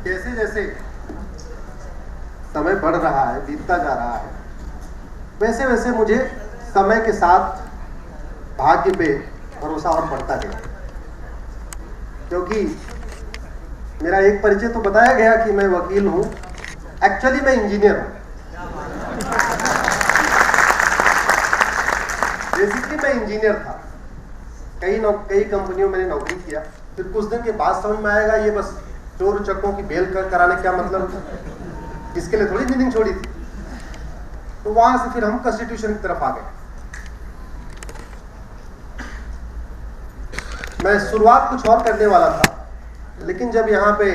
जैसे जैसे समय बढ़ रहा है, बीतता जा रहा है, वैसे वैसे मुझे समय के साथ भाग्य पे भरोसा और बढ़ता गया। क्योंकि मेरा एक परिचय तो बताया गया कि मैं वकील हूं, एक्चुअली मैं इंजीनियर हूं। बेसिकली मैं इंजीनियर था, कई कंपनियों में मैंने नौकरी किया। फिर कुछ दिन के बाद समझ में आएगा ये बस चोर चक्कों की बेल कराने क्या मतलब, इसके लिए थोड़ी इंजीनियरिंग छोड़ी थी। तो वहां से फिर हम कॉन्स्टिट्यूशन की तरफ आ गए। मैं शुरुआत कुछ और करने वाला था, लेकिन जब यहाँ पे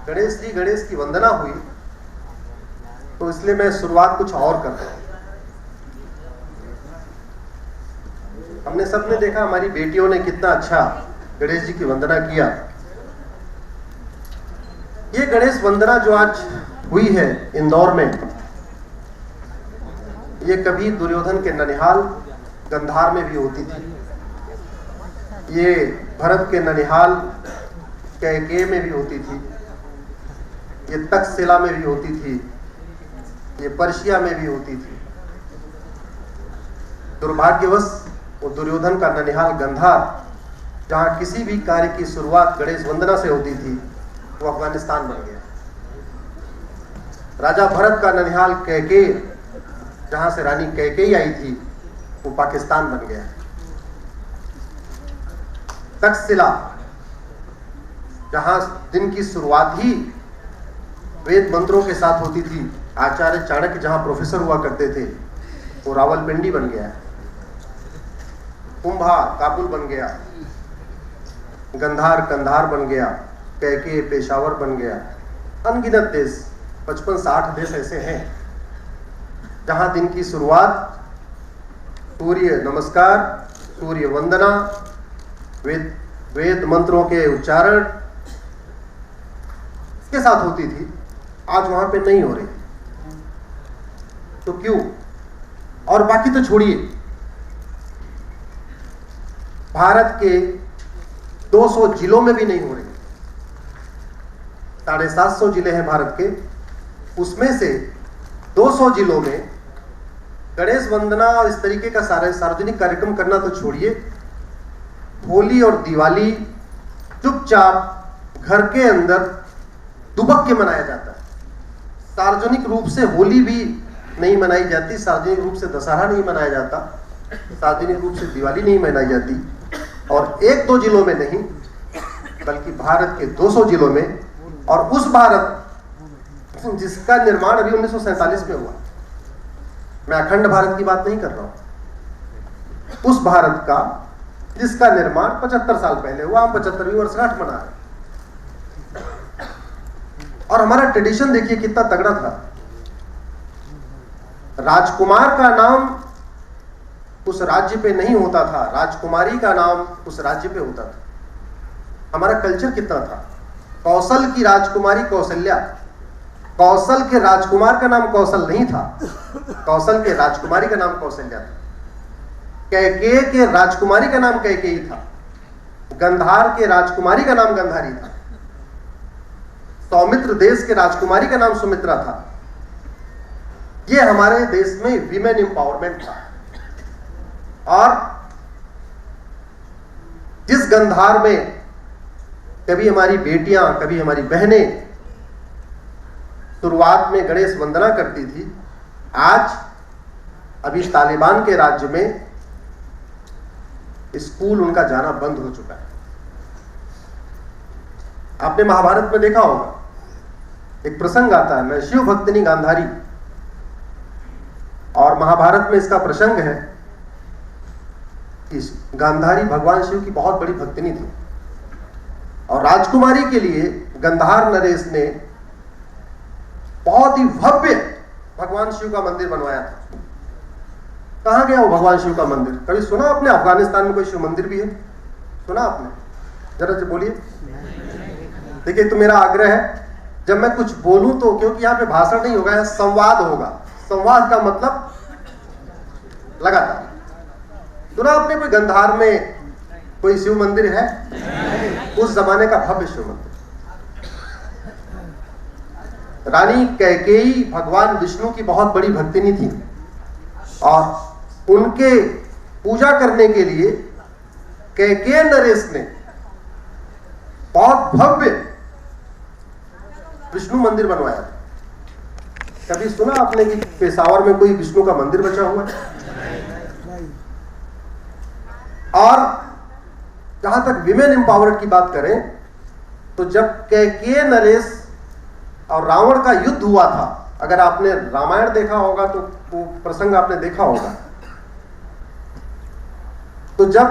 गणेश जी गणेश की वंदना हुई तो इसलिए मैं शुरुआत कुछ और कर रहा हूं। हमने सबने देखा हमारी बेटियों ने कितना अच्छा गणेश जी की वंदना किया। ये गणेश वंदना जो आज हुई है इंदौर में, ये कभी दुर्योधन के ननिहाल गंधार में भी होती थी, ये भरत के ननिहाल कैकेय में भी होती थी, ये तक्षशिला में भी होती थी, ये पर्शिया में भी होती थी। दुर्भाग्यवश वो दुर्योधन का ननिहाल गंधार, जहां किसी भी कार्य की शुरुआत गणेश वंदना से होती थी, वो अफगानिस्तान बन गया। राजा भरत का ननिहाल कैकेय, जहां से रानी कैकेयी आई थी, वो पाकिस्तान बन गया। तक्षशिला, जहां दिन की शुरुआत ही वेद मंत्रों के साथ होती थी, आचार्य चाणक्य जहां प्रोफेसर हुआ करते थे, वो रावलपिंडी बन गया। कुंभा काबुल बन गया, गंधार कंधार बन गया, कैकेय पेशावर बन गया। अनगिनत देश, 55-60 देश ऐसे हैं जहां दिन की शुरुआत सूर्य नमस्कार, सूर्य वंदना, वेद मंत्रों के उच्चारण के साथ होती थी। आज वहां पे नहीं हो रही। तो क्यों? और बाकी तो छोड़िए, भारत के 200 जिलों में भी नहीं हो रही। 750 जिले हैं भारत के, उसमें से 200 जिलों में गणेश वंदना और इस तरीके का सार्वजनिक कार्यक्रम करना तो छोड़िए, होली और दिवाली चुपचाप घर के अंदर दुबक के मनाया जाता है। सार्वजनिक रूप से होली भी नहीं मनाई जाती, सार्वजनिक रूप से दशहरा नहीं मनाया जाता, सार्वजनिक रूप से दिवाली नहीं मनाई जाती। और 1-2 जिलों में नहीं, बल्कि भारत के 200 जिलों में, और उस भारत जिसका निर्माण अभी 1947 में हुआ। मैं अखंड भारत की बात नहीं कर रहा हूं, उस भारत का जिसका निर्माण 75 साल पहले हुआ। हम 75वीं वर्षगांठ मना रहे। और हमारा ट्रेडिशन देखिए कितना तगड़ा था। राजकुमार का नाम उस राज्य पे नहीं होता था, राजकुमारी का नाम उस राज्य पे होता था। हमारा कल्चर कितना था। कौशल की राजकुमारी कौशल्या, कौशल के राजकुमार का नाम कौशल नहीं था, कौशल के राजकुमारी का नाम कौशल्या था। कैकेय के राजकुमारी का नाम कैकेयी था, गंधार के राजकुमारी का नाम गंधारी था, सौमित्र देश के राजकुमारी का नाम सुमित्रा था। यह हमारे देश में विमेन एम्पावरमेंट था। और जिस गंधार में कभी हमारी बेटियां, कभी हमारी बहनें शुरुआत में गणेश वंदना करती थी, आज अभी तालिबान के राज्य में स्कूल उनका जाना बंद हो चुका है। आपने महाभारत में देखा होगा, एक प्रसंग आता है, मैं शिव भक्तिनी गांधारी, और महाभारत में इसका प्रसंग है कि गांधारी भगवान शिव की बहुत बड़ी भक्तिनी थी, और राजकुमारी के लिए गंधार नरेश ने बहुत ही भव्य भगवान शिव का मंदिर बनवाया था। कहां गया वो भगवान शिव का मंदिर? कभी सुना आपने अफगानिस्तान में कोई शिव मंदिर भी है? सुना आपने? जरा से बोलिए। देखिए, तो मेरा आग्रह है जब मैं कुछ बोलूं तो, क्योंकि यहाँ पे भाषण नहीं होगा, संवाद होगा। संवाद का मतलब लगातार। सुना आपने कोई गंधार में कोई शिव मंदिर है? उस जमाने का भव्य शिव मंदिर। रानी कैकेयी भगवान विष्णु की बहुत बड़ी भक्तिनी थी और उनके पूजा करने के लिए कैकेय नरेश ने बहुत भव्य विष्णु मंदिर बनवाया था। कभी सुना आपने कि पेशावर में कोई विष्णु का मंदिर बचा हुआ है? और जहां तक विमेन एम्पावरमेंट की बात करें तो जब कैकेय नरेश और रावण का युद्ध हुआ था, अगर आपने रामायण देखा होगा तो वो प्रसंग आपने देखा होगा, तो जब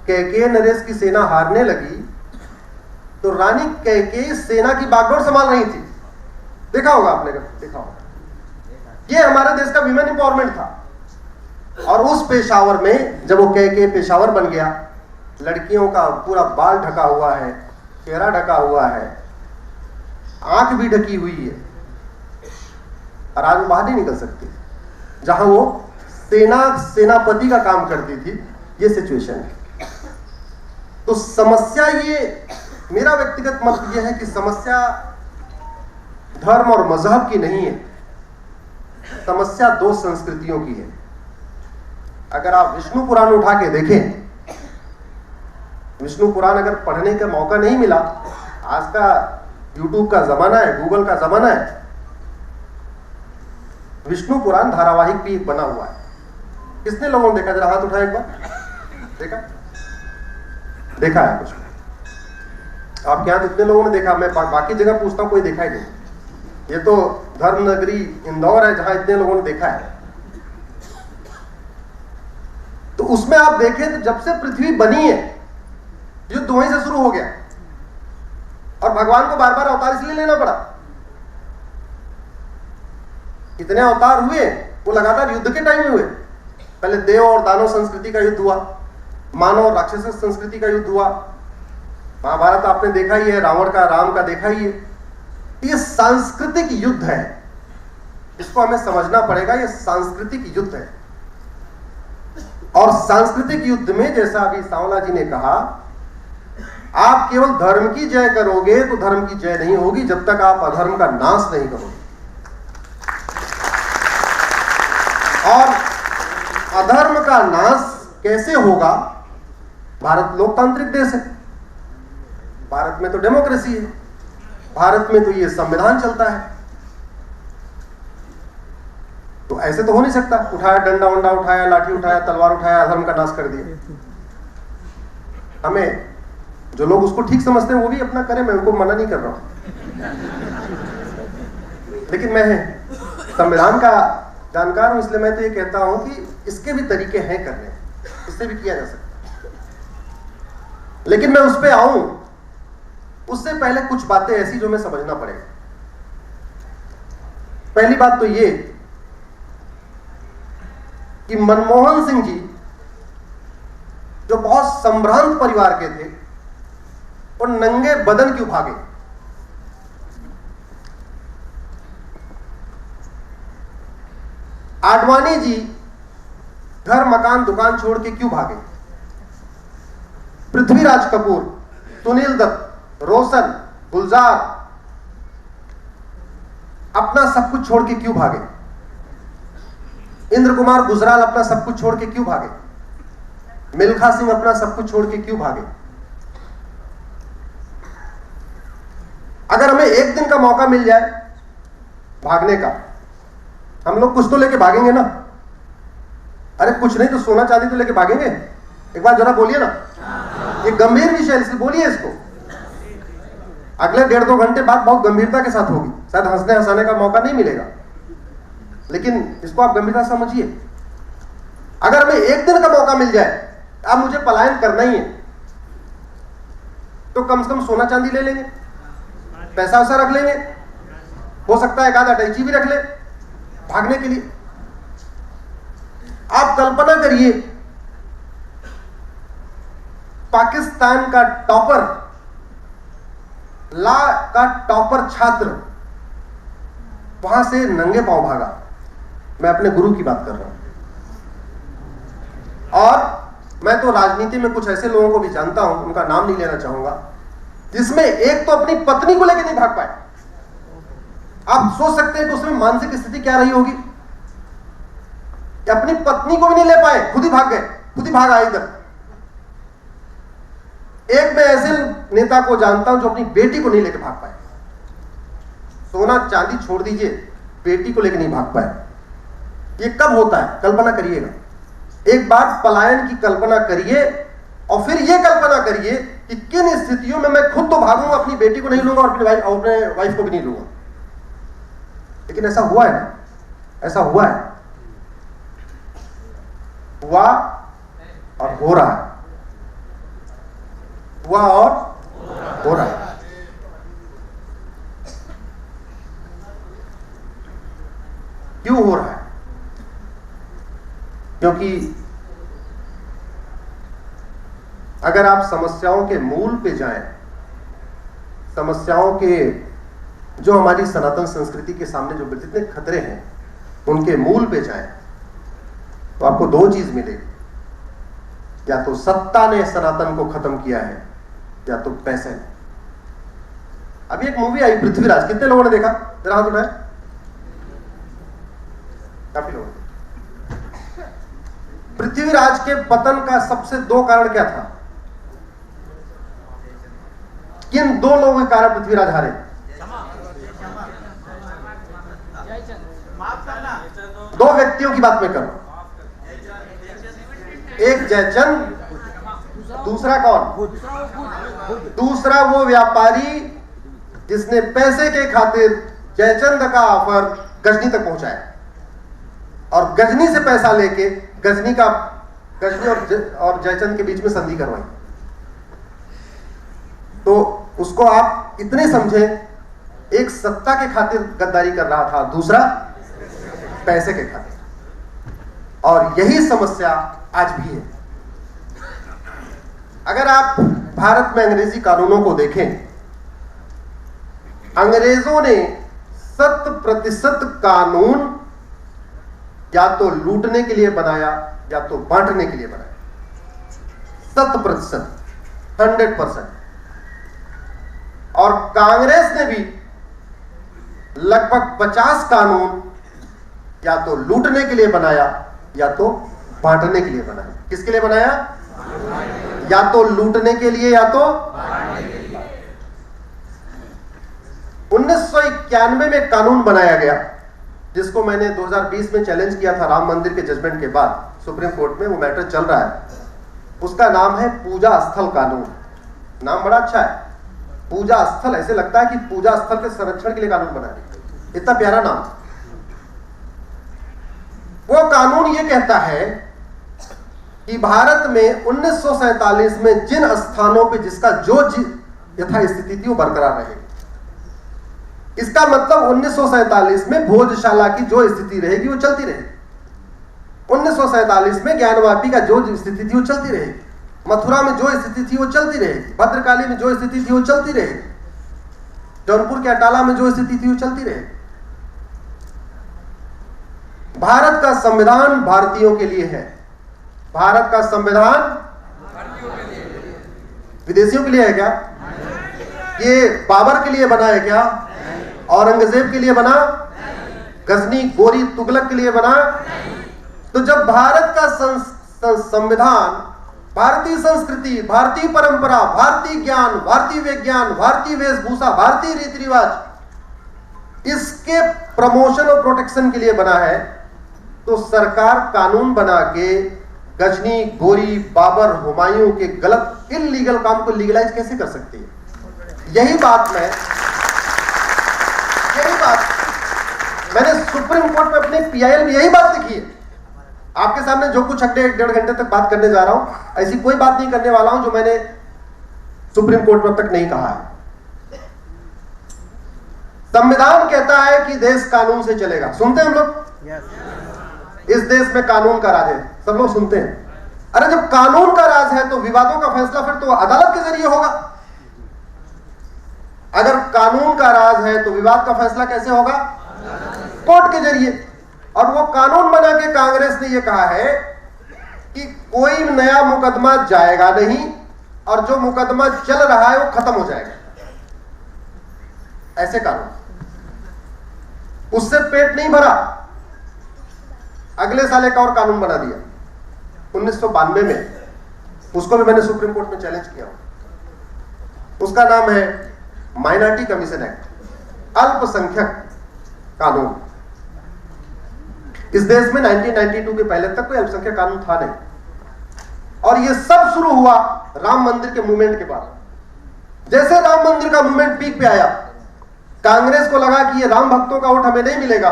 कैकेय नरेश की सेना हारने लगी तो रानी कैकेयी सेना की बागडोर संभाल रही थी। देखा होगा आपने, देखा होगा। ये हमारे देश का विमेन एम्पावरमेंट था। और उस पेशावर में जब वो कैकेय पेशावर बन गया, लड़कियों का पूरा बाल ढका हुआ है, चेहरा ढका हुआ है, आंख भी ढकी हुई है, और आज वो बाहर नहीं निकल सकती, जहां वो सेनापति का काम करती थी। ये सिचुएशन है। तो समस्या, ये मेरा व्यक्तिगत मत ये है कि समस्या धर्म और मजहब की नहीं है, समस्या दो संस्कृतियों की है। अगर आप विष्णु पुराण उठा के देखें, विष्णु पुराण अगर पढ़ने का मौका नहीं मिला, आज का यूट्यूब का जमाना है, गूगल का जमाना है, विष्णु पुराण धारावाहिक भी बना हुआ है। कितने लोगों ने देखा? जरा हाथ उठाए एक बार। देखा है कुछ? आपके यहां कितने लोगों ने देखा? मैं बाकी जगह पूछता हूं, कोई देखा ही नहीं। ये तो धर्म नगरी इंदौर है जहां इतने लोगों ने देखा है। तो उसमें आप देखें तो जब से पृथ्वी बनी है, युद्ध वहीं से शुरू हो गया, और भगवान को बार बार अवतार इसलिए लेना पड़ा। इतने अवतार हुए वो लगातार युद्ध के टाइम में हुए। पहले देव और दानव संस्कृति का युद्ध हुआ, मानव और राक्षस संस्कृति का युद्ध हुआ। महाभारत आपने देखा ही है, रावण का राम का देखा ही है। ये सांस्कृतिक युद्ध है, इसको हमें समझना पड़ेगा। ये सांस्कृतिक युद्ध है, और सांस्कृतिक युद्ध में जैसा अभी सांवला जी ने कहा, आप केवल धर्म की जय करोगे तो धर्म की जय नहीं होगी जब तक आप अधर्म का नाश नहीं करोगे। और अधर्म का नाश कैसे होगा? भारत लोकतांत्रिक देश है, भारत में तो डेमोक्रेसी है, भारत में तो ये संविधान चलता है। तो ऐसे तो हो नहीं सकता, उठाया डंडा वंडा उठाया, लाठी उठाया, तलवार उठाया, अधर्म का नाश कर दिया। हमें जो लोग उसको ठीक समझते हैं वो भी अपना करें, मैं उनको मना नहीं कर रहा हूं, लेकिन मैं संविधान का जानकार हूं, इसलिए मैं तो ये कहता हूं कि इसके भी तरीके हैं करने, इससे भी किया जा सकता है। लेकिन मैं उस पर आऊं उससे पहले कुछ बातें ऐसी जो मैं समझना पड़ेगा। पहली बात तो ये कि मनमोहन सिंह जी जो बहुत संभ्रांत परिवार के थे, वो नंगे बदन क्यों भागे? आडवाणी जी घर मकान दुकान छोड़ के क्यों भागे? पृथ्वीराज कपूर, सुनील दत्त, रोशन, गुलजार अपना सब कुछ छोड़ के क्यों भागे? इंद्र कुमार गुजराल अपना सब कुछ छोड़ के क्यों भागे? मिल्खा सिंह अपना सब कुछ छोड़ के क्यों भागे? अगर हमें एक दिन का मौका मिल जाए भागने का, हम लोग कुछ तो लेके भागेंगे ना? अरे कुछ नहीं तो सोना चांदी तो लेके भागेंगे। एक बार जरा बोलिए ना, ये गंभीर विषय है, इसलिए बोलिए इसको। अगले 1.5-2 घंटे बाद बहुत गंभीरता के साथ होगी, शायद हंसने हंसाने का मौका नहीं मिलेगा, लेकिन इसको आप गंभीरता समझिए। अगर हमें एक दिन का मौका मिल जाए, अब मुझे पलायन करना ही है, तो कम से कम सोना चांदी ले लेंगे, पैसा वैसा रख लेंगे, हो सकता है एक आधा अटैची भी रख ले भागने के लिए। आप कल्पना करिए, पाकिस्तान का टॉपर, लॉ का टॉपर छात्र वहां से नंगे पांव भागा। मैं अपने गुरु की बात कर रहा हूं। और मैं तो राजनीति में कुछ ऐसे लोगों को भी जानता हूं, उनका नाम नहीं लेना चाहूंगा, जिसमें एक तो अपनी पत्नी को लेकर नहीं भाग पाए, आप सोच सकते हैं कि उसमें मानसिक स्थिति क्या रही होगी कि अपनी पत्नी को भी नहीं ले पाए, खुद ही भाग गए, खुद ही भाग आए इधर। एक मैं ऐसे नेता को जानता हूं जो अपनी बेटी को नहीं लेकर भाग पाए, सोना चांदी छोड़ दीजिए, बेटी को लेकर नहीं भाग पाए। ये कब होता है, कल्पना करिएगा। एक बार पलायन की कल्पना करिए और फिर यह कल्पना करिए कि किन स्थितियों में मैं खुद तो भागूंगा, अपनी बेटी को नहीं लूंगा और अपने वाइफ को भी नहीं लूंगा। लेकिन ऐसा हुआ है ना, ऐसा हुआ है, हुआ और हो रहा है, हुआ और हो रहा है। क्यों हो रहा है? क्योंकि अगर आप समस्याओं के मूल पे जाएं, समस्याओं के जो हमारी सनातन संस्कृति के सामने जो जितने खतरे हैं उनके मूल पे जाएं, तो आपको दो चीज मिलेगी। या तो सत्ता ने सनातन को खत्म किया है या तो पैसे ने। अभी एक मूवी आई पृथ्वीराज, कितने लोगों ने देखा? जरा हाथ उठाएं। काफी लोग। पृथ्वीराज के पतन का सबसे दो कारण क्या था? किन दो लोगों के कारण पृथ्वीराज हारे? दो व्यक्तियों की बात मैं कर रहा हूं। एक जयचंद, दूसरा कौन? दूसरा वो व्यापारी जिसने पैसे के खातिर जयचंद का ऑफर गजनी तक पहुंचाया और गजनी से पैसा लेके गजनी और जयचंद के बीच में संधि करवाई। तो उसको आप इतने समझे, एक सत्ता के खातिर गद्दारी कर रहा था, दूसरा पैसे के खातिर। और यही समस्या आज भी है। अगर आप भारत में अंग्रेजी कानूनों को देखें, अंग्रेजों ने 100% कानून या तो लूटने के लिए बनाया या तो बांटने के लिए बनाया। 100%, 100%। और कांग्रेस ने भी लगभग 50 कानून या तो लूटने के लिए बनाया या तो बांटने के लिए बनाया। किसके लिए बनाया? या तो लूटने के लिए या तो 1991 में कानून बनाया गया जिसको मैंने 2020 में चैलेंज किया था राम मंदिर के जजमेंट के बाद सुप्रीम कोर्ट में। वो मैटर चल रहा है। उसका नाम है पूजा स्थल कानून। नाम बड़ा अच्छा है, पूजा स्थल। ऐसे लगता है कि पूजा स्थल के संरक्षण के लिए कानून बना है, इतना प्यारा नाम। वो कानून ये कहता है कि भारत में 1947 में जिन स्थानों पे जिसका जो यथास्थिति थी वो बरकरार रहेगी। इसका मतलब 1947 में भोजशाला की जो स्थिति रहेगी वो चलती रहेगी। 1947 में ज्ञानवापी का जो स्थिति थी वो चलती रहेगी। मथुरा में जो स्थिति थी वो चलती रहेगी। भद्रकाली में जो स्थिति थी वो चलती रहेगी। जौनपुर के अटाला में जो स्थिति थी वो चलती रहेगी। भारत का संविधान भारतीयों के लिए है। भारत का संविधान विदेशियों के लिए है क्या? ये बाबर के लिए बना है क्या? औरंगजेब के लिए बना? गजनी गोरी तुगलक के लिए बना? तो जब भारत का संविधान भारतीय संस्कृति, भारतीय परंपरा, भारतीय ज्ञान, भारतीय विज्ञान, भारतीय वेशभूषा, भारतीय रीति रिवाज, इसके प्रमोशन और प्रोटेक्शन के लिए बना है, तो सरकार कानून बना के गजनी, गोरी, बाबर, हुमायूं के गलत इल्लीगल काम को लीगलाइज कैसे कर सकती है? यही बात मैंने सुप्रीम कोर्ट में अपने पीआईएल में यही बात लिखी है। आपके सामने जो कुछ अगले 1.5 घंटे तक बात करने जा रहा हूं, ऐसी कोई बात नहीं करने वाला हूं जो मैंने सुप्रीम कोर्ट में अब तक नहीं कहा है। संविधान कहता है कि देश कानून से चलेगा। सुनते हैं हम लोग? इस देश में कानून का राज है, सब लोग सुनते हैं। अरे जब कानून का राज है तो विवादों का फैसला फिर तो अदालत के जरिए होगा। अगर कानून का राज है तो विवाद का फैसला कैसे होगा? कोर्ट के जरिए। और वो कानून बना के कांग्रेस ने ये कहा है कि कोई नया मुकदमा जाएगा नहीं और जो मुकदमा चल रहा है वो खत्म हो जाएगा। ऐसे कानून। उससे पेट नहीं भरा, अगले साल एक और कानून बना दिया 1992 में, उसको भी मैंने सुप्रीम कोर्ट में चैलेंज किया। उसका नाम है माइनॉरिटी कमीशन एक्ट, अल्पसंख्यक कानून। इस देश में 1992 के पहले तक कोई अल्पसंख्यक कानून था नहीं, और यह सब शुरू हुआ राम मंदिर के मूवमेंट के बाद। जैसे राम मंदिर का मूवमेंट पीक पे आया, कांग्रेस को लगा कि ये राम भक्तों का वोट हमें नहीं मिलेगा,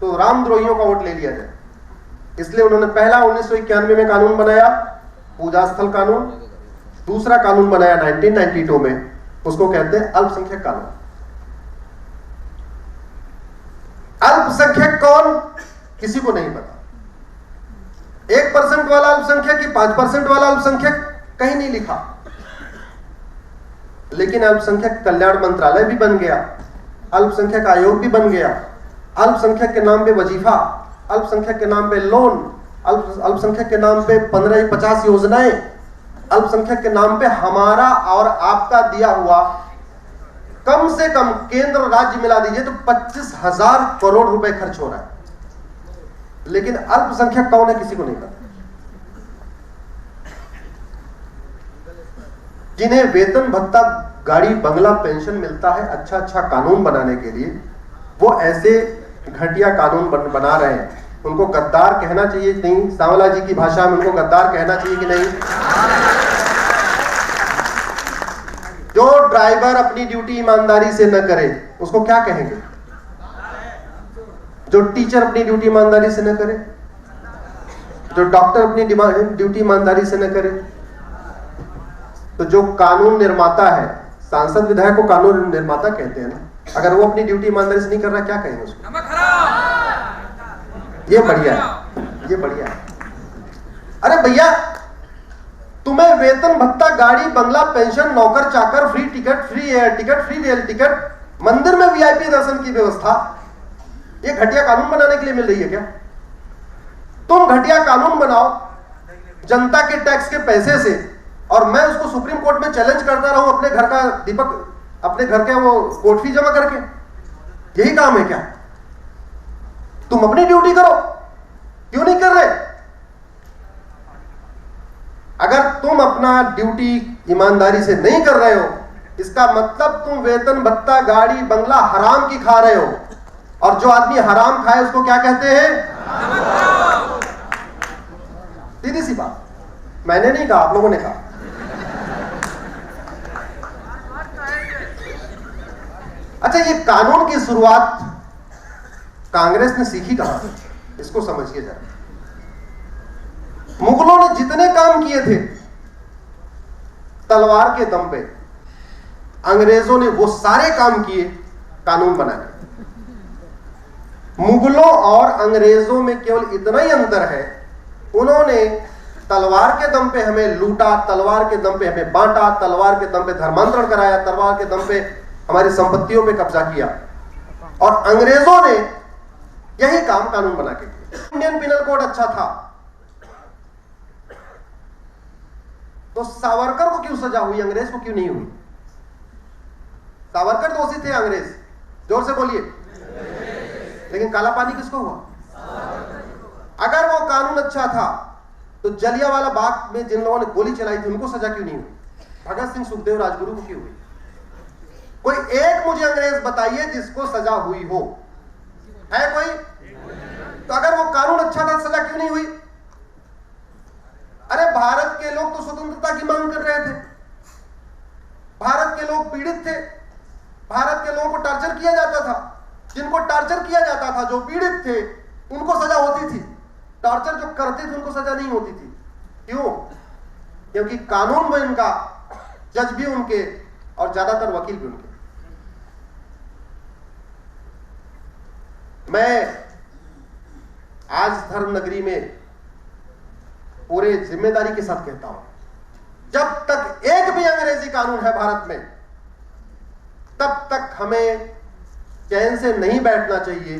तो रामद्रोहियों का वोट ले लिया जाए। इसलिए उन्होंने पहला 1991 में कानून बनाया, पूजा स्थल कानून। दूसरा कानून बनाया 1992 में, उसको कहते हैं अल्पसंख्यक कानून। अल्पसंख्यक कौन, किसी को नहीं पता। 1% वाला अल्पसंख्यक कि 5% वाला अल्पसंख्यक, कहीं नहीं लिखा। लेकिन अल्पसंख्यक कल्याण मंत्रालय भी बन गया, अल्पसंख्यक आयोग भी बन गया, अल्पसंख्यक के नाम पे वजीफा, अल्पसंख्यक के नाम पे लोन, अल्पसंख्यक के नाम पे 15-50 योजनाएं, अल्पसंख्यक के नाम पे हमारा और आपका दिया हुआ कम से कम केंद्र और राज्य मिला दीजिए तो 25,000 करोड़ रुपए खर्च हो रहा है। लेकिन अल्पसंख्यक कौन है, किसी को नहीं पता। जिन्हें वेतन भत्ता, गाड़ी, बंगला, पेंशन मिलता है अच्छा अच्छा कानून बनाने के लिए, वो ऐसे घटिया कानून बना रहे हैं। उनको गद्दार कहना चाहिए कि नहीं? सांवला जी की भाषा में उनको गद्दार कहना चाहिए कि नहीं? जो ड्राइवर अपनी ड्यूटी ईमानदारी से न करे उसको क्या कहेंगे? जो टीचर अपनी ड्यूटी ईमानदारी से न करे, जो डॉक्टर अपनी ड्यूटी ईमानदारी से न करे, तो जो कानून निर्माता है, सांसद विधायक को कानून निर्माता कहते हैं ना, अगर वो अपनी ड्यूटी ईमानदारी से नहीं कर रहा, क्या कहेंगे उसको? ये बढ़िया है, ये बढ़िया है। अरे भैया, तुम्हें वेतन भत्ता, गाड़ी, बंगला, पेंशन, नौकर चाकर, free ticket, free air ticket, free rail ticket, मंदिर में वीआईपी दर्शन की व्यवस्था, ये घटिया कानून बनाने के लिए मिल रही है क्या? तुम घटिया कानून बनाओ जनता के टैक्स के पैसे से, और मैं उसको सुप्रीम कोर्ट में चैलेंज करता रहूं अपने घर का दीपक, अपने घर के वो कोर्ट फी जमा करके। यही काम है क्या? तुम अपनी ड्यूटी करो, क्यों नहीं कर रहे? अगर तुम अपना ड्यूटी ईमानदारी से नहीं कर रहे हो, इसका मतलब तुम वेतन भत्ता, गाड़ी, बंगला हराम की खा रहे हो। और जो आदमी हराम खाए उसको क्या कहते हैं? सीधी सी बात, मैंने नहीं कहा, आप लोगों ने कहा। अच्छा, ये कानून की शुरुआत कांग्रेस ने सीखी कहां से, इसको समझिए जरा। मुगलों ने जितने काम किए थे तलवार के दम पे, अंग्रेजों ने वो सारे काम किए कानून बनाने। मुगलों और अंग्रेजों में केवल इतना ही अंतर है, उन्होंने तलवार के दम पे हमें लूटा, तलवार के दम पे हमें बांटा, तलवार के दम पे धर्मांतरण कराया, तलवार के दम पे हमारी संपत्तियों पे कब्जा किया। और अंग्रेजों ने यही काम कानून बना के किया। इंडियन पिनल कोड अच्छा था तो सावरकर को क्यों सजा हुई, अंग्रेज को क्यों नहीं हुई? सावरकर दोषी थे, अंग्रेज, जोर से बोलिए। लेकिन काला पानी किसको हुआ? अगर वो कानून अच्छा था तो जलियांवाला बाग में जिन लोगों ने गोली चलाई थी उनको सजा क्यों नहीं हुई? भगत सिंह, सुखदेव, राजगुरु को क्यों हुई? कोई एक मुझे अंग्रेज बताइए जिसको सजा हुई हो, है कोई? तो अगर वो कानून अच्छा था सजा क्यों नहीं हुई? अरे भारत के लोग तो स्वतंत्रता की मांग कर रहे थे, भारत के लोग पीड़ित थे, भारत के लोगों को टॉर्चर किया जाता था। जिनको टॉर्चर किया जाता था, जो पीड़ित थे, उनको सजा होती थी। टॉर्चर जो करते थे उनको सजा नहीं होती थी। क्यों? क्योंकि कानून में उनका, जज भी उनके और ज्यादातर वकील भी उनके। मैं आज धर्म नगरी में पूरे जिम्मेदारी के साथ कहता हूं, जब तक एक भी अंग्रेजी कानून है भारत में, तब तक हमें चैन से नहीं बैठना चाहिए।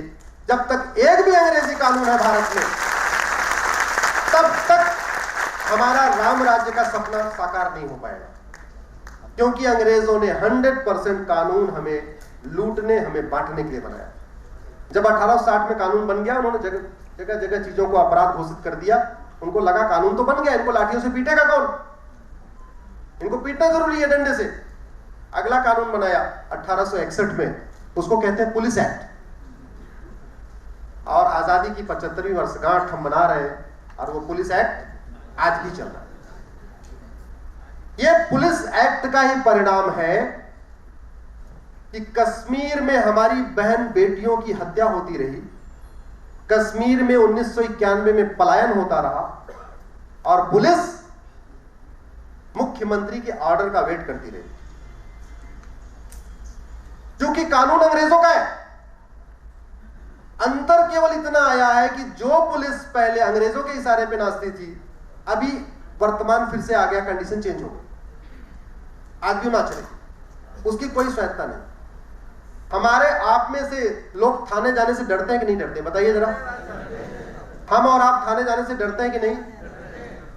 जब तक एक भी अंग्रेजी कानून है भारत में, तब तक हमारा राम राज्य का सपना साकार नहीं हो पाएगा। क्योंकि अंग्रेजों ने 100% कानून हमें लूटने, हमें बांटने के लिए बनाया। जब 1860 में कानून बन गया, उन्होंने जगह जगह चीजों को अपराध घोषित कर दिया। उनको लगा कानून तो बन गया, इनको लाठियों से पीटेगा कौन, इनको पीटना जरूरी है डंडे से। अगला कानून बनाया 1861 में, उसको कहते हैं पुलिस एक्ट। और आजादी की 75वीं वर्षगांठ हम मना रहे हैं, और वो पुलिस एक्ट आज भी चल रहा है। ये पुलिस एक्ट का ही परिणाम है कि कश्मीर में हमारी बहन बेटियों की हत्या होती रही, कश्मीर में 1991 में पलायन होता रहा, और पुलिस मुख्यमंत्री के ऑर्डर का वेट करती रही। क्योंकि कानून अंग्रेजों का है। अंतर केवल इतना आया है कि जो पुलिस पहले अंग्रेजों के इशारे पे नाचती थी, अभी वर्तमान फिर से आ गया, कंडीशन चेंज हो गई, आज भी ना चले, उसकी कोई स्वायत्ता नहीं। हमारे आप में से लोग थाने जाने से डरते हैं कि नहीं डरते, बताइए जरा। हम और आप थाने जाने से डरते हैं कि नहीं?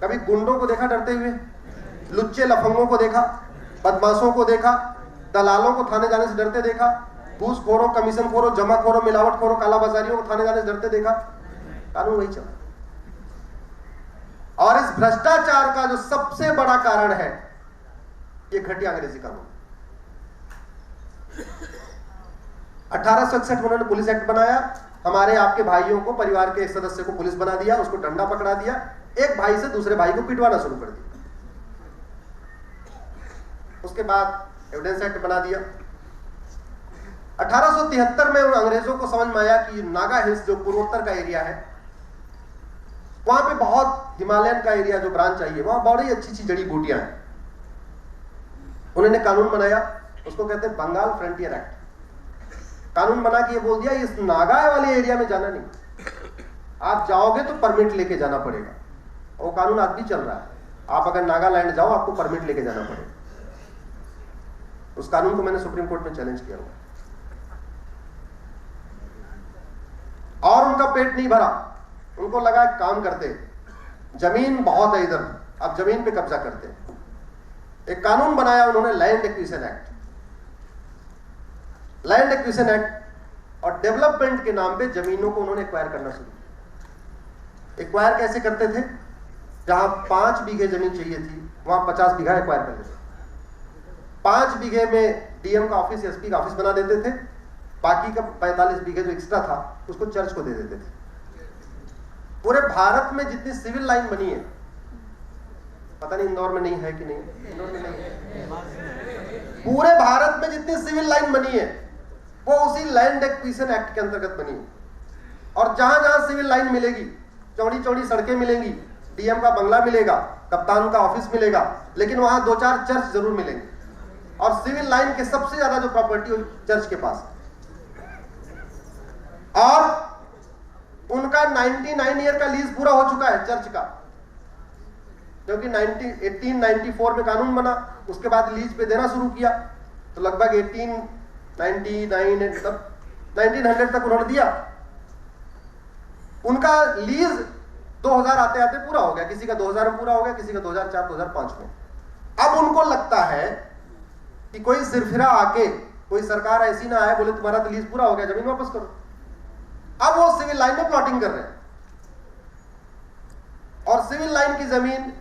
कभी गुंडों को देखा डरते हुए? लुच्चे लफंगों को देखा, बदमाशों को देखा, दलालों को थाने जाने से डरते देखा, घूसखोरों, कमीशन-खोरों, जमाखोरों, मिलावटखोरों, कालाबाजारियों को थाने जाने से डरते देखा? कानून वही चल। और इस भ्रष्टाचार का जो सबसे बड़ा कारण है, ये घटिया अंग्रेजी कानून। 1861 में उन्होंने पुलिस एक्ट बनाया, हमारे आपके भाइयों को, परिवार के एक सदस्य को पुलिस बना दिया, उसको डंडा पकड़ा दिया, एक भाई से दूसरे भाई को पिटवाना शुरू कर दिया। उसके बाद एविडेंस एक्ट बना दिया। 1873 में अंग्रेजों को समझ में आया कि नागा हिल्स जो पूर्वोत्तर का एरिया है, वहां पे बहुत हिमालयन का एरिया जो ब्रांच चाहिए, वहां बड़ी अच्छी अच्छी जड़ी बूटियां हैं। उन्होंने कानून बनाया, उसको कहते हैं बंगाल फ्रंटियर एक्ट। कानून बना के ये बोल दिया, इस नागा वाले एरिया में जाना नहीं, आप जाओगे तो परमिट लेके जाना पड़ेगा। वो कानून आज भी चल रहा है, आप अगर नागालैंड जाओ आपको परमिट लेके जाना पड़ेगा। उस कानून को मैंने सुप्रीम कोर्ट में चैलेंज किया हुआ, और उनका पेट नहीं भरा। उनको लगा काम करते, जमीन बहुत है इधर, अब जमीन पे कब्जा करते। एक कानून बनाया उन्होंने, land acquisition act. Land acquisition act और डेवलपमेंट के नाम पे जमीनों को उन्होंने एक्वायर करना शुरू किया। एक्वायर कैसे करते थे? जहां 5 बीघे जमीन चाहिए थी, वहां 50 बीघा एक्वायर कर देते थे। 5 बीघे में डीएम का ऑफिस, एसपी का ऑफिस बना देते थे, बाकी का 45 बीघे जो एक्स्ट्रा था उसको चर्च को दे देते थे। पूरे भारत में जितनी सिविल लाइन बनी है, पता नहीं इंदौर में नहीं है कि नहीं, इंदौर में नहीं है, पूरे भारत में जितनी सिविल लाइन बनी है वो उसी लैंड एक्विजिशन एक्ट के अंतर्गत बनी है। और जहां जहां सिविल लाइन मिलेगी, चौड़ी चौड़ी सड़कें मिलेंगी, डीएम का बंगला मिलेगा, कप्तान का ऑफिस मिलेगा, लेकिन वहां 2-4 चर्च जरूर मिलेंगे। और सिविल लाइन के सबसे ज्यादा जो प्रॉपर्टी हो चर्च के पास, और उनका 99 ईयर का लीज पूरा हो चुका है चर्च का, क्योंकि 1894 में कानून बना, उसके बाद लीज पे देना शुरू किया, तो लगभग 1899 तक 1900 तक उन्होंने दिया। उनका लीज 2000 आते आते पूरा हो गया, किसी का 2000 में पूरा हो गया, किसी का 2004-2005 में। अब उनको लगता है कि कोई सिरफिरा आके, कोई सरकार ऐसी ना आए बोले तुम्हारा तो लीज पूरा हो गया, जमीन वापस करो। अब वो सिविल लाइन में प्लॉटिंग कर रहे हैं, और सिविल लाइन की जमीन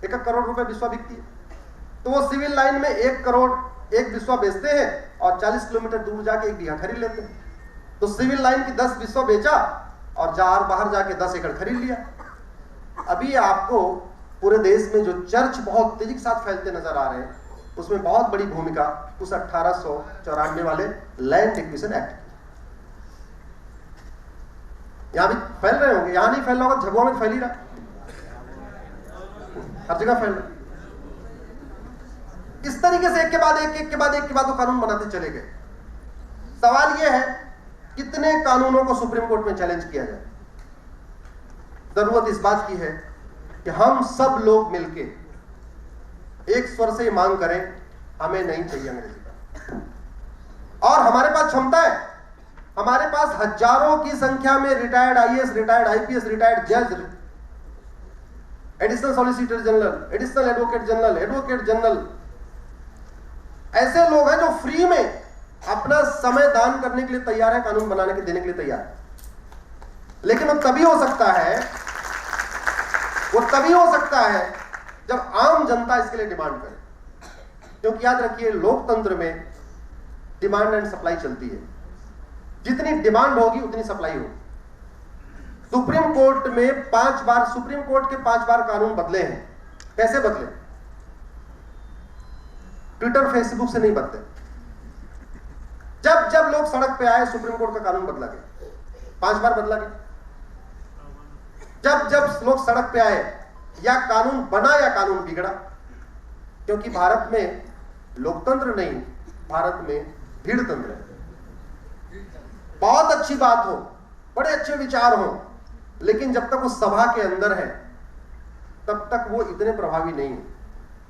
1 करोड़ रुपए बिस्वा बिकती है, तो वो सिविल लाइन में 1 करोड़ एक बिस्वा बेचते हैं, और 40 किलोमीटर दूर जाके 1 बीघा खरीद लेते हैं। तो सिविल लाइन की 10 बिस्वा बेचा, और बाहर जाके 10 एकड़ खरीद लिया। अभी आपको पूरे देश में जो चर्च बहुत तेजी के साथ फैलते नजर आ रहे हैं, उसमें बहुत बड़ी भूमिका उस 1894 वाले लैंड एक्विजिशन एक्ट। यहां भी फैल रहे होंगे, यहां नहीं फैल रहा होगा, झगुआ में फैल ही रहा, हर जगह फैल रहा। इस तरीके से एक के बाद एक वो कानून बनाते चले गए। सवाल यह है, कितने कानूनों को सुप्रीम कोर्ट में चैलेंज किया जाए? जरूरत इस बात की है कि हम सब लोग मिलके एक स्वर से मांग करें, हमें नहीं चाहिए अंग्रेजी का। और हमारे पास क्षमता है, हमारे पास हजारों की संख्या में retired IAS, retired IPS, retired जज, additional solicitor general, additional advocate general, advocate general, ऐसे लोग हैं जो फ्री में अपना समय दान करने के लिए तैयार है, कानून बनाने के देने के लिए तैयार है। लेकिन वो तभी हो सकता है जब आम जनता इसके लिए डिमांड करे। क्योंकि याद रखिए, लोकतंत्र में डिमांड एंड सप्लाई चलती है। जितनी डिमांड होगी उतनी सप्लाई होगी। सुप्रीम कोर्ट में 5 बार, सुप्रीम कोर्ट के 5 बार कानून बदले हैं। कैसे बदले? ट्विटर फेसबुक से नहीं बदले। जब जब लोग सड़क पे आए, सुप्रीम कोर्ट का कानून बदला गया। 5 बार बदला गया। जब जब लोग सड़क पे आए, या कानून बना या कानून बिगड़ा। क्योंकि भारत में लोकतंत्र नहीं, भारत में भीड़ तंत्र है। बहुत अच्छी बात हो, बड़े अच्छे विचार हो, लेकिन जब तक वो सभा के अंदर है तब तक वो इतने प्रभावी नहीं है।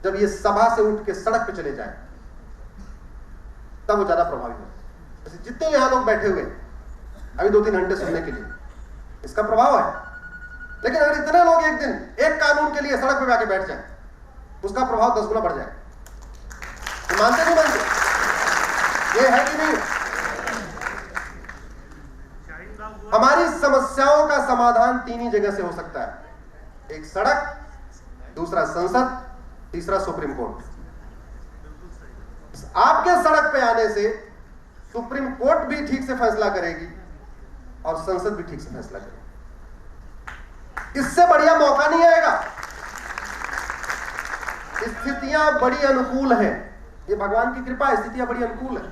जब ये सभा से उठ के सड़क पे चले जाए तब वो ज्यादा प्रभावी हो। जितने यहां लोग बैठे हुए अभी 2-3 घंटे सुनने के लिए, इसका प्रभाव है। लेकिन अगर इतने लोग एक दिन एक कानून के लिए सड़क पे जाके बैठ जाए, उसका प्रभाव 10 गुना बढ़ जाए। तो मानते नहीं मानते? ये है कि नहीं? हमारी समस्याओं का समाधान 3 ही जगह से हो सकता है। एक सड़क, दूसरा संसद, तीसरा सुप्रीम कोर्ट। आपके सड़क पे आने से सुप्रीम कोर्ट भी ठीक से फैसला करेगी और संसद भी ठीक से फैसला करेगी। इससे बढ़िया मौका नहीं आएगा। स्थितियां बड़ी अनुकूल हैं। ये भगवान की कृपा है, स्थितियां बड़ी अनुकूल है।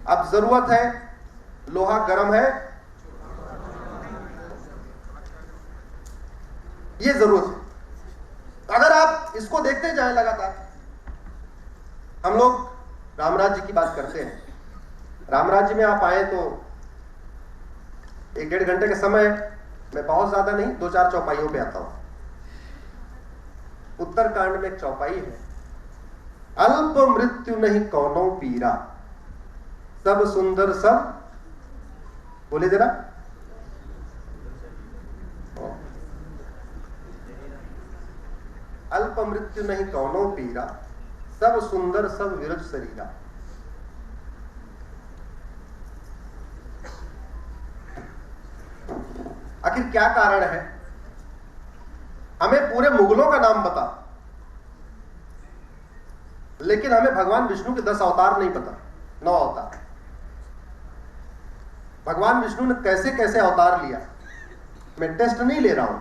अब जरूरत है, लोहा गर्म है, ये जरूरत है। अगर आप इसको देखते जाए लगातार, हम लोग राम राज्य की बात करते हैं। राम राज्य में आप आए तो 1-1.5 घंटे के समय, मैं बहुत ज्यादा नहीं, 2-4 चौपाइयों पे आता हूं। उत्तरकांड में एक चौपाई है, अल्प मृत्यु नहीं कौनो पीरा, सब सुंदर सब, बोले जरा, अल्प मृत्यु नहीं कौनो पीरा, सब सुंदर सब विरज शरीरा। आखिर क्या कारण है? हमें पूरे मुगलों का नाम पता, लेकिन हमें भगवान विष्णु के 10 अवतार नहीं पता, 9 अवतार। भगवान विष्णु ने कैसे कैसे अवतार लिया, मैं टेस्ट नहीं ले रहा हूं,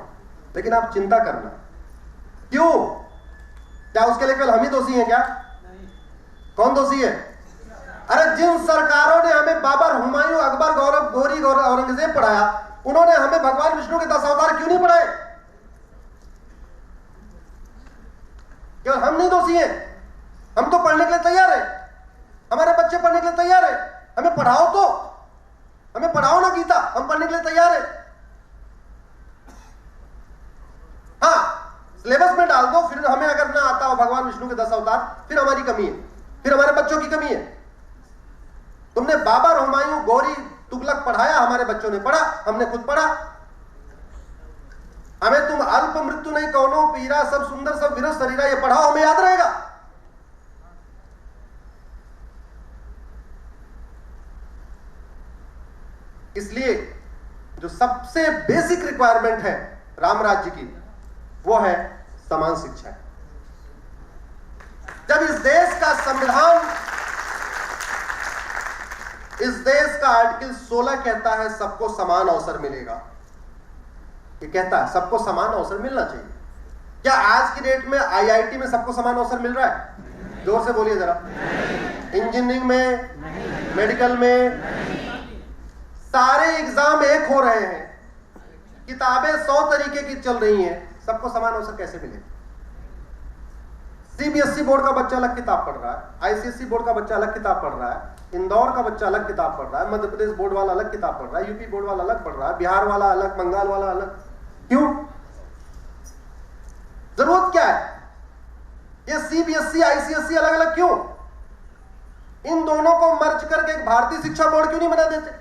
लेकिन आप चिंता करना। क्यों? क्या उसके लिए केवल हम ही दोषी हैं क्या? कौन दोषी है? अरे जिन सरकारों ने हमें बाबर, हुमायूं, अकबर, गौरव, गोरी, औरंगजेब पढ़ाया, उन्होंने हमें भगवान विष्णु के 10 अवतार क्यों नहीं पढ़ाए? केवल हम नहीं दोषी हैं। हम तो पढ़ने के लिए तैयार है, हमारे बच्चे पढ़ने के लिए तैयार है। हमें पढ़ाओ तो, हमें पढ़ाओ ना गीता, हम पढ़ने के लिए तैयार है। हाँ, सिलेबस में डाल दो, फिर हमें अगर ना आता हो भगवान विष्णु के 10 अवतार, फिर हमारी कमी है, फिर हमारे बच्चों की कमी है। तुमने बाबर, हुमायूं, गौरी, तुगलक पढ़ाया, हमारे बच्चों ने पढ़ा, हमने खुद पढ़ा। हमें तुम अल्प मृत्यु नहीं कौनो पीरा, सब सुंदर सब विरज शरीरा, ये पढ़ाओ, हमें याद रहेगा। इसलिए जो सबसे बेसिक रिक्वायरमेंट है राम राज्य की, वो है समान शिक्षा। जब इस देश का संविधान, इस देश का आर्टिकल 16 कहता है सबको समान अवसर मिलेगा, ये कहता है सबको समान अवसर मिलना चाहिए। क्या आज की डेट में आईआईटी में सबको समान अवसर मिल रहा है? जोर से बोलिए जरा। इंजीनियरिंग में, मेडिकल में, सारे एग्जाम एक हो रहे हैं, किताबें 100 तरीके की चल रही हैं, सबको समान अवसर कैसे मिले? सीबीएसई बोर्ड का बच्चा अलग किताब पढ़ रहा है, आईसीएसई बोर्ड का बच्चा अलग किताब पढ़ रहा है, इंदौर का बच्चा अलग किताब पढ़ रहा है, मध्य प्रदेश बोर्ड वाला अलग किताब पढ़ रहा है, यूपी बोर्ड वाला अलग पढ़ रहा है, बिहार वाला अलग, बंगाल वाला अलग। क्यों? जरूरत क्या है? ये सीबीएसई, आईसीएसई अलग अलग क्यों? इन दोनों को मर्ज करके एक भारतीय शिक्षा बोर्ड क्यों नहीं बना देते?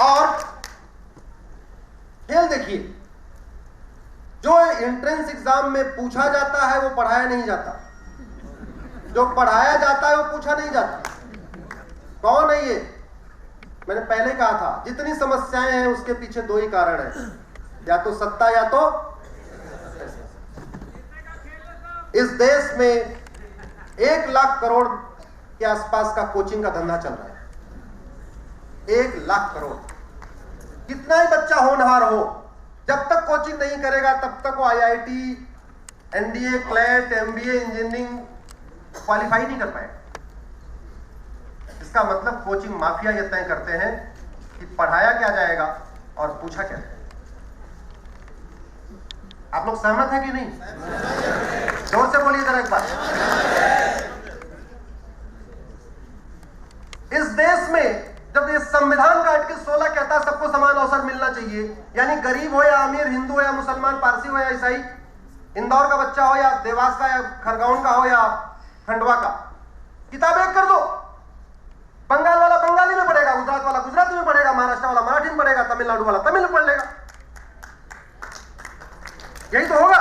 और खेल देखिए, जो एंट्रेंस एग्जाम में पूछा जाता है वो पढ़ाया नहीं जाता। जो पढ़ाया जाता है वो पूछा नहीं जाता। कौन है ये? मैंने पहले कहा था, जितनी समस्याएं हैं उसके पीछे दो ही कारण है, या तो सत्ता या तो इस देश में 1 लाख करोड़ के आसपास का कोचिंग का धंधा चल रहा है। 1 लाख करोड़। कितना ही बच्चा होनहार हो, जब तक कोचिंग नहीं करेगा तब तक वो IIT, NDA, CLAT, MBA, engineering qualify नहीं कर पाएगा। इसका मतलब कोचिंग माफिया ये तय करते हैं कि पढ़ाया क्या जाएगा और पूछा क्या जाएगा। आप लोग सहमत हैं कि नहीं? जोर से बोलिए जरा एक बार। इस देश में जब ये संविधान का आर्टिकल 16 कहता है सबको समान अवसर मिलना चाहिए, यानी गरीब हो या अमीर, हिंदू हो या मुसलमान, पारसी हो या ईसाई, इंदौर का बच्चा हो या देवास का या खरगोन का हो या खंडवा का, किताब एक कर दो। बंगाल वाला बंगाली में पढ़ेगा, गुजरात वाला गुजराती में पढ़ेगा, महाराष्ट्र वाला मराठी में पढ़ेगा, तमिलनाडु वाला तमिल में पढ़ लेगा। यही तो होगा।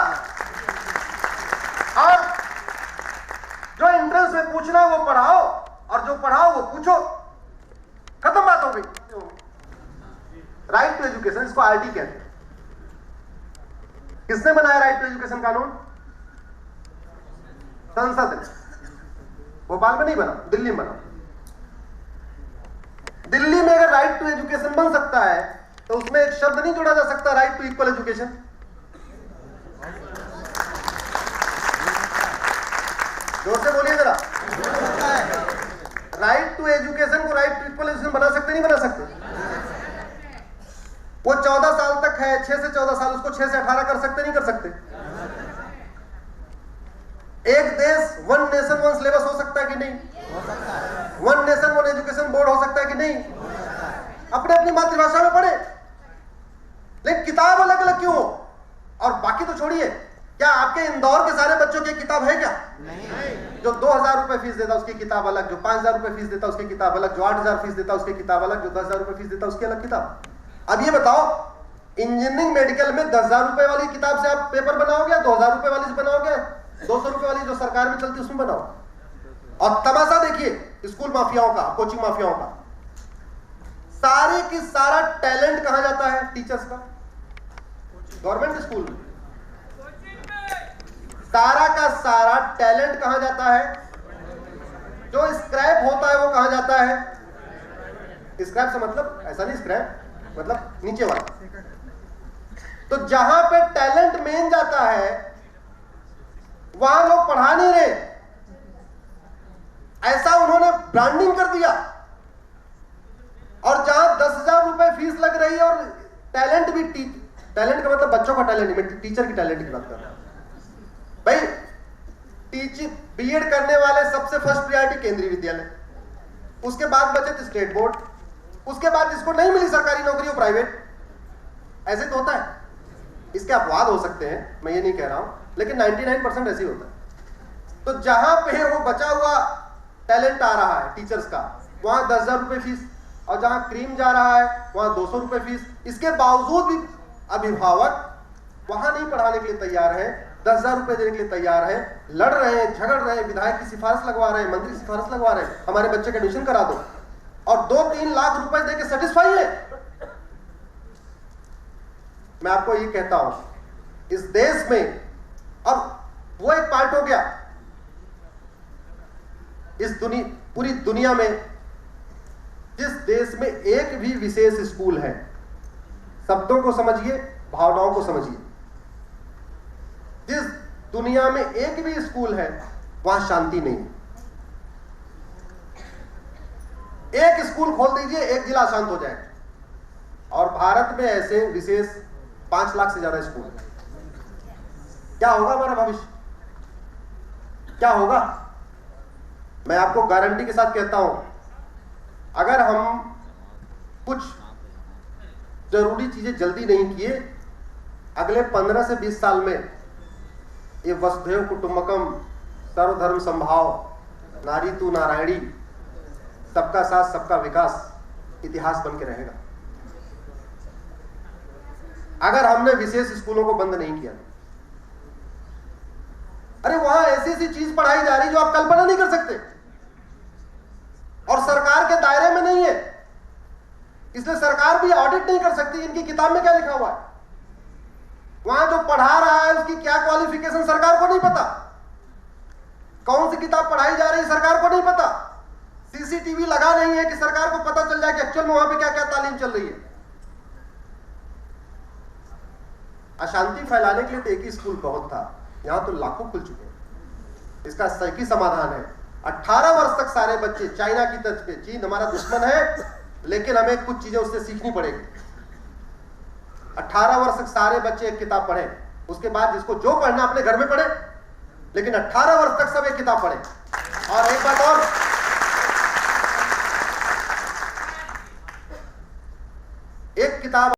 और जो एंट्रेंस में पूछना है वो पढ़ाओ और जो पढ़ाओ वो पूछो, खत्म बात हो गई। राइट टू एजुकेशन, इसको RT कहते हैं। किसने बनाया राइट टू एजुकेशन कानून? संसद ने। भोपाल में नहीं बना, दिल्ली में बना। दिल्ली में अगर राइट टू एजुकेशन बन सकता है तो उसमें एक शब्द नहीं जोड़ा जा सकता, राइट टू इक्वल एजुकेशन? जोर से बोलिए जरा। राइट टू एजुकेशन को राइट टू इक्वल एजुकेशन बना सकते नहीं बना सकते? वो 14 साल तक है, 6 से 14 साल, उसको 6 से 18 कर सकते नहीं कर सकते? एक देश वन नेशन वन सिलेबस हो सकता है कि नहीं? One nation one education board हो सकता है कि नहीं? अपने अपनी मातृभाषा में पढ़े, लेकिन किताब अलग अलग क्यों हो? और बाकी तो छोड़िए, क्या आपके इंदौर के सारे बच्चों की किताब है क्या? नहीं। जो 2000 रुपए फीस देता उसकी किताब अलग, जो 5000 रुपए फीस देता उसकी किताब अलग, जो 8000 फीस देता उसकी किताब अलग, जो 10000 रुपए फीस देता उसकी अलग किताब। अब ये बताओ, इंजीनियरिंग मेडिकल में 10000 रुपए वाली किताब से आप पेपर बनाओगे, 2000 रुपए वाली से बनाओगे, 200 रुपए वाली जो सरकार में चलती उसमें बनाओ। और तमाशा देखिए स्कूल माफियाओं का, कोचिंग माफियाओं का। सारे की सारा टैलेंट कहां जाता है टीचर्स का? गवर्नमेंट स्कूल में। सारा का सारा टैलेंट कहां जाता है? जो स्क्रैप होता है वो कहां जाता है? स्क्रैप से मतलब ऐसा नहीं, स्क्रैप मतलब नीचे वाला। तो जहां पे टैलेंट मेन जाता है वहां लोग पढ़ा नहीं रहे, ऐसा उन्होंने ब्रांडिंग कर दिया। और जहां 10,000 रुपए फीस लग रही है और टैलेंट भी, टैलेंट का मतलब बच्चों का टैलेंट, मैं टीचर की टैलेंट की बात कर रहा हूं भाई। टीचिंग B.Ed करने वाले सबसे फर्स्ट प्रायोरिटी केंद्रीय विद्यालय, उसके बाद बचे स्टेट बोर्ड, उसके बाद जिसको नहीं मिली सरकारी नौकरी वो प्राइवेट। ऐसे तो होता है। इसके अपवाद हो सकते हैं, मैं ये नहीं कह रहा हूं, लेकिन 99% ऐसे ही होता है। तो जहां पे वो बचा हुआ टैलेंट आ रहा है टीचर्स का, वहां 10,000 रुपए फीस, और जहां क्रीम जा रहा है वहां 200 रुपए फीस। इसके बावजूद भी अभिभावक वहां नहीं पढ़ाने के लिए तैयार है, 10,000 रुपए देने के लिए तैयार है, लड़ रहे हैं, झगड़ रहे हैं, विधायक की सिफारिश लगवा रहे हैं, मंत्री की सिफारिश लगवा रहे हैं, हमारे बच्चे का एडमिशन करा दो, और 2-3 लाख रुपए देके सेटिस्फाई है। मैं आपको ये कहता हूं, इस देश में अब वो एक पार्ट हो गया, इस पूरी दुनिया में जिस देश में एक भी विशेष स्कूल है, शब्दों को समझिए, भावनाओं को समझिए, जिस दुनिया में एक भी स्कूल है वहां शांति नहीं है। एक स्कूल खोल दीजिए, एक जिला शांत हो जाए। और भारत में ऐसे विशेष 5 लाख से ज्यादा स्कूल है। क्या होगा हमारा भविष्य? क्या होगा? मैं आपको गारंटी के साथ कहता हूं, अगर हम कुछ जरूरी चीजें जल्दी नहीं किए, अगले 15 से 20 साल में ये वसुधैव कुटुंबकम, सर्वधर्म संभाव, नारी तू नारायणी, सबका साथ सबका विकास इतिहास बन के रहेगा, अगर हमने विशेष स्कूलों को बंद नहीं किया। अरे वहां ऐसी ऐसी चीज पढ़ाई जा रही जो आप कल्पना नहीं कर सकते और सरकार के दायरे में नहीं है, इसलिए सरकार भी ऑडिट नहीं कर सकती इनकी किताब में क्या लिखा हुआ है। वहां जो पढ़ा रहा है उसकी क्या क्वालिफिकेशन सरकार को नहीं पता, कौन सी किताब पढ़ाई जा रही है सरकार को नहीं पता, सीसीटीवी लगा नहीं है कि सरकार को पता चल जाए कि एक्चुअल में वहां पे क्या क्या तालीम चल रही है। अशांति फैलाने के लिए तो एक ही स्कूल बहुत था, यहां तो लाखों खुल चुके हैं। इसका सही समाधान है 18 वर्ष तक सारे बच्चे चाइना की तर्ज पे, चीन हमारा दुश्मन है लेकिन हमें कुछ चीजें उससे सीखनी पड़ेगी। 18 वर्ष तक सारे बच्चे एक किताब पढ़े, उसके बाद जिसको जो पढ़ना अपने घर में पढ़े, लेकिन 18 वर्ष तक सब एक किताब पढ़े। और एक बात और, एक किताब